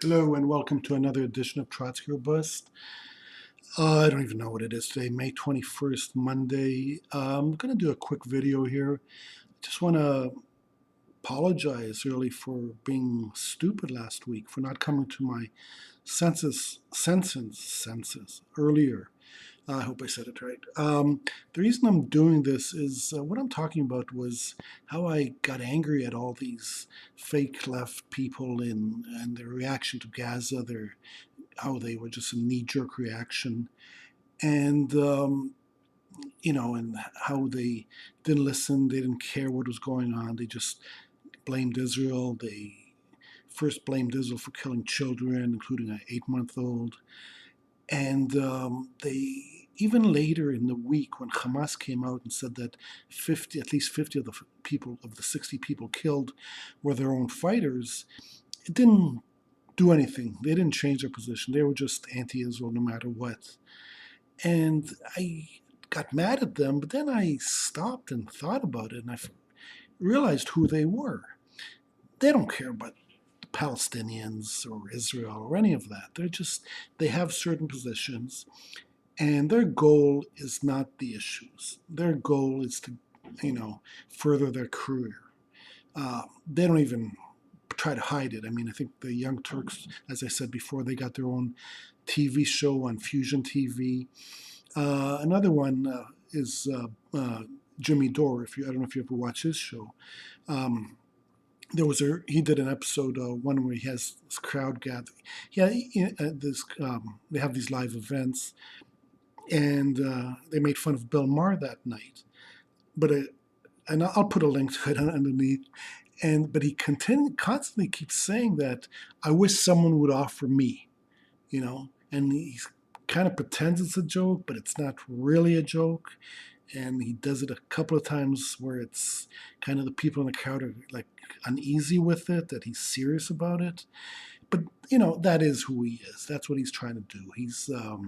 Hello and welcome to another edition of Trotsky or Bust. I don't even know what it is today, May 21st, Monday. I'm going to do a quick video here. Just want to apologize really for being stupid last week, for not coming to my senses earlier. I hope I said it right. The reason I'm doing this is what I'm talking about was how I got angry at all these fake left people and their reaction to Gaza, how they were just a knee-jerk reaction, and and how they didn't listen, they didn't care what was going on, they just blamed Israel. They first blamed Israel for killing children, including an 8-month-old, and they even later in the week when Hamas came out and said that at least 50 of the people of the 60 people killed were their own fighters, it didn't do anything. They didn't change their position. They were just anti-Israel no matter what. And I got mad at them, but then I stopped and thought about it, and I realized who they were. They don't care about the Palestinians or Israel or any of that. They have certain positions, and their goal is not the issues. Their goal is to, further their career. They don't even try to hide it. I mean, I think the Young Turks, as I said before, they got their own TV show on Fusion TV. Another one is Jimmy Dore. I don't know if you ever watch his show. He did an episode one where he has this crowd gathering. Yeah, they have these live events, and they made fun of Bill Maher that night. And I'll put a link to it underneath. But he constantly keeps saying that I wish someone would offer me, and he kind of pretends it's a joke, but it's not really a joke. And he does it a couple of times where it's kind of the people in the crowd are like uneasy with it, that he's serious about it. But that is who he is. That's what he's trying to do. He's a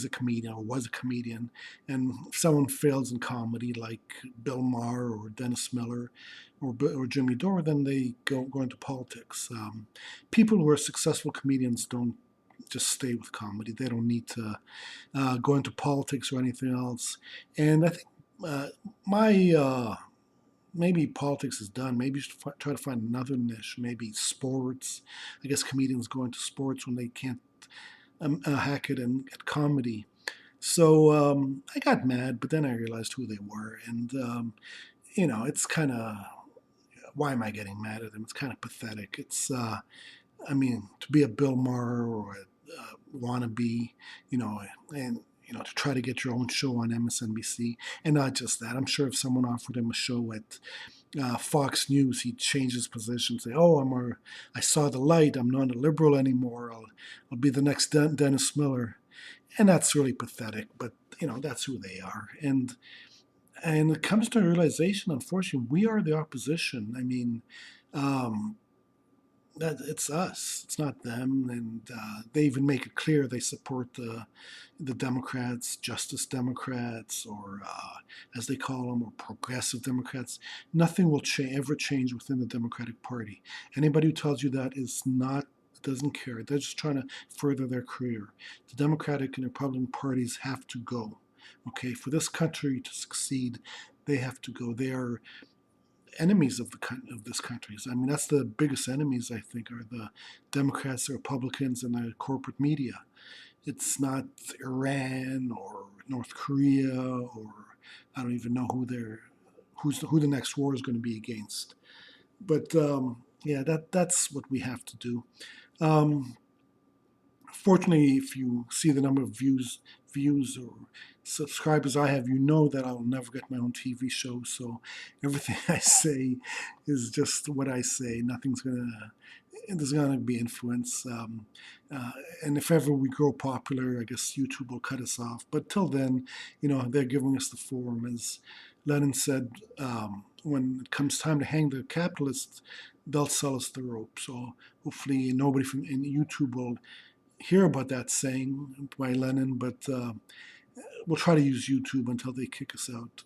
comedian or was a comedian, and if someone fails in comedy like Bill Maher or Dennis Miller or Jimmy Dore, then they go into politics. People who are successful comedians don't just stay with comedy. They don't need to go into politics or anything else. And I think my maybe politics is done. Maybe you should try to find another niche. Maybe sports. I guess comedians go into sports when they can't hack it and at comedy. So I got mad, but then I realized who they were, and it's kind of, why am I getting mad at them? It's kind of pathetic. I mean, to be a Bill Maher or a wannabe, and to try to get your own show on MSNBC, and not just that. I'm sure if someone offered him a show at Fox News, he'd change his position, say, "Oh, I saw the light. I'm not a liberal anymore. I'll be the next Dennis Miller," and that's really pathetic. But that's who they are, and it comes to a realization. Unfortunately, we are the opposition. I mean, um, that it's us. It's not them, and they even make it clear they support the Democrats, Justice Democrats, or as they call them, or progressive Democrats. Nothing will ever change within the Democratic Party. Anybody who tells you that is not doesn't care. They're just trying to further their career. The Democratic and Republican parties have to go. Okay, for this country to succeed, they have to go. They are enemies of this country. I mean, that's the biggest enemies, I think, are the Democrats, the Republicans, and the corporate media. It's not Iran or North Korea, or I don't even know who the next war is going to be against. But yeah, that's what we have to do. Um, Fortunately, if you see the number of views or subscribers I have, you know that I'll never get my own TV show. So everything I say is just what I say. There's gonna be influence. And if ever we grow popular, I guess YouTube will cut us off. But till then, they're giving us the forum. As Lenin said, when it comes time to hang the capitalists, they'll sell us the rope. So hopefully nobody from in YouTube will hear about that saying by Lenin, but we'll try to use YouTube until they kick us out,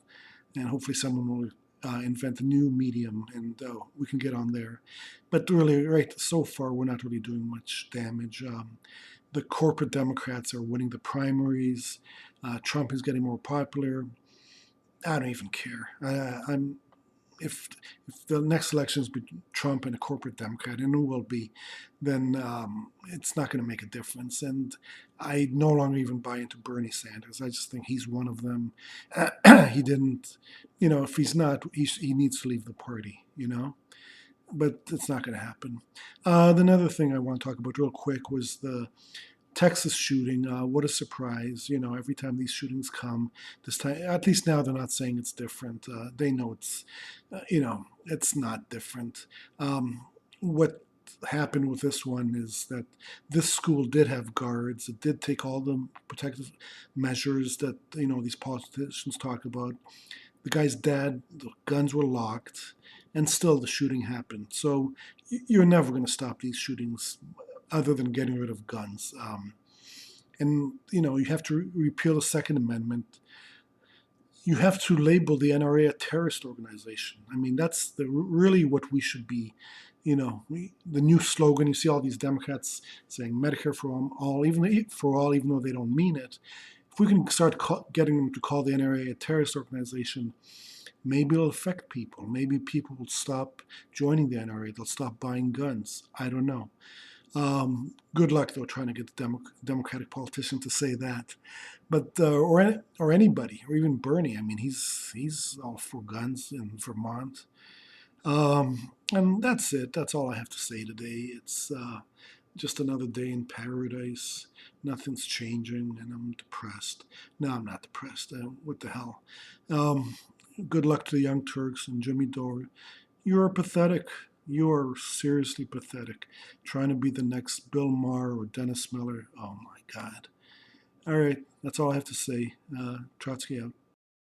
and hopefully someone will invent a new medium, and we can get on there. But really, right so far, we're not really doing much damage. The corporate Democrats are winning the primaries. Trump is getting more popular. I don't even care. I'm if the next election is between Trump and a corporate Democrat, and it will be, then it's not going to make a difference. And I no longer even buy into Bernie Sanders. I just think he's one of them. He didn't, if he's not, he needs to leave the party. But it's not going to happen. Another thing I want to talk about real quick was the Texas shooting. What a surprise! Every time these shootings come, this time, at least now they're not saying it's different. They know it's not different. What happened with this one is that this school did have guards. It did take all the protective measures that these politicians talk about. The guy's dad, the guns were locked, and still the shooting happened. So you're never going to stop these shootings other than getting rid of guns. And you have to repeal the Second Amendment. You have to label the NRA a terrorist organization. I mean, that's really what we should be. The new slogan. You see all these Democrats saying Medicare for all, even though they don't mean it. If we can start getting them to call the NRA a terrorist organization, maybe it'll affect people. Maybe people will stop joining the NRA. They'll stop buying guns. I don't know. Good luck, though, trying to get the Democratic politician to say that. But or anybody, or even Bernie. I mean, he's all for guns in Vermont. And that's it. That's all I have to say today. It's just another day in paradise. Nothing's changing, and I'm depressed. No, I'm not depressed. What the hell? Um, Good luck to the Young Turks and Jimmy Dore. You are pathetic. You are seriously pathetic. Trying to be the next Bill Maher or Dennis Miller. Oh my God. All right, that's all I have to say. Trotsky out.